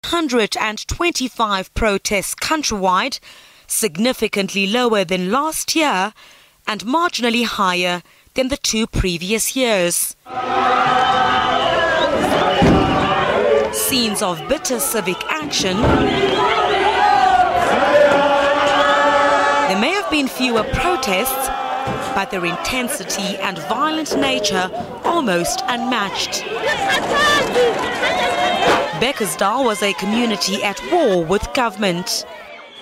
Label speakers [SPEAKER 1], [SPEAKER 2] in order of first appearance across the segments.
[SPEAKER 1] 125 protests countrywide, significantly lower than last year and marginally higher than the 2 previous years. Scenes of bitter civic action. There may have been fewer protests, but their intensity and violent nature almost unmatched. Beckersdale was a community at war with government.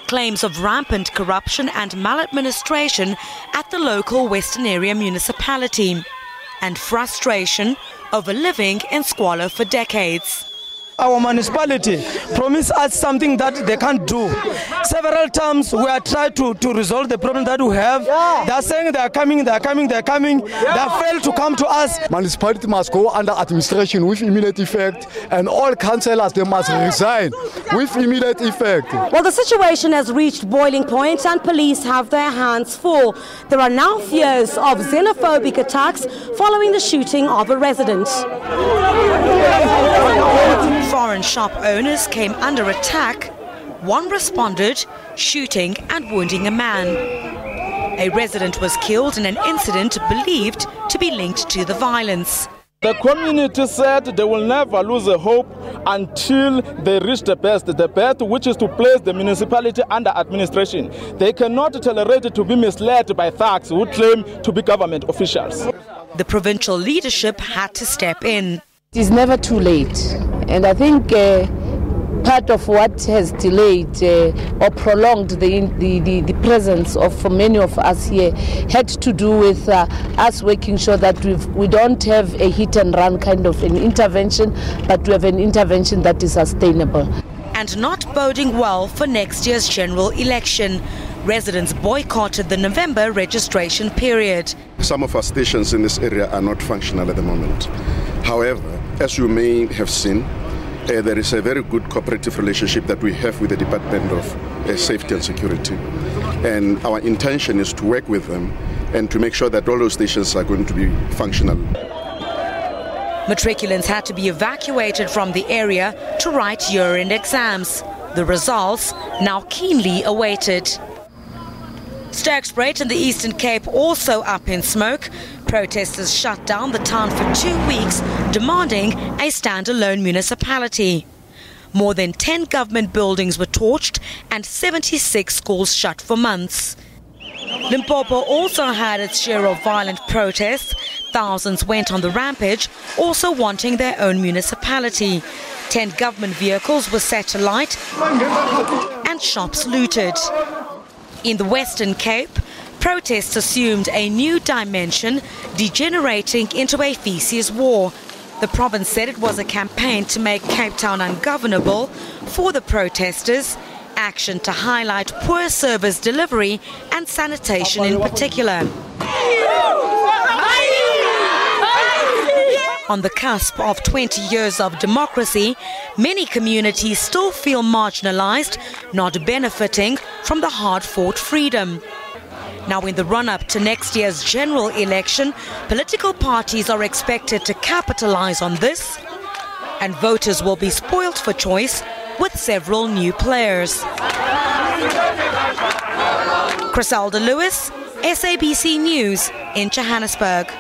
[SPEAKER 1] Claims of rampant corruption and maladministration at the local Western Area municipality, and frustration over living in squalor for decades.
[SPEAKER 2] Our municipality promised us something that they can't do. Several times we have tried to resolve the problem that we have. They are saying they are coming. They have failed to come to us.
[SPEAKER 3] Municipality must go under administration with immediate effect, and all councillors, they must resign with immediate effect.
[SPEAKER 4] Well, the situation has reached boiling point and police have their hands full. There are now fears of xenophobic attacks following the shooting of a resident.
[SPEAKER 1] Foreign shop owners came under attack. One responded, shooting and wounding a man. A resident was killed in an incident believed to be linked to the violence.
[SPEAKER 5] The community said they will never lose a hope until they reach the best which is to place the municipality under administration. They cannot tolerate to be misled by thugs who claim to be government officials.
[SPEAKER 1] The provincial leadership had to step in.
[SPEAKER 6] It is never too late, and I think part of what has delayed or prolonged the presence of many of us here had to do with us making sure that we don't have a hit and run kind of an intervention, but we have an intervention that is sustainable.
[SPEAKER 1] And not boding well for next year's general election. Residents boycotted the November registration period.
[SPEAKER 7] Some of our stations in this area are not functional at the moment. However, as you may have seen, there is a very good cooperative relationship that we have with the Department of Safety and Security. And our intention is to work with them and to make sure that all those stations are going to be functional.
[SPEAKER 1] Matriculants had to be evacuated from the area to write year-end exams. The results now keenly awaited. Sterkspruit in the Eastern Cape also up in smoke. Protesters shut down the town for 2 weeks, demanding a standalone municipality. More than 10 government buildings were torched and 76 schools shut for months. Limpopo also had its share of violent protests. Thousands went on the rampage, also wanting their own municipality. 10 government vehicles were set alight and shops looted. In the Western Cape, protests assumed a new dimension, degenerating into a feces war. The province said it was a campaign to make Cape Town ungovernable. For the protesters, action to highlight poor service delivery and sanitation in particular. On the cusp of 20 years of democracy, many communities still feel marginalized, not benefiting from the hard-fought freedom. Now, in the run-up to next year's general election, political parties are expected to capitalize on this, and voters will be spoilt for choice with several new players. Criselda Lewis, SABC News in Johannesburg.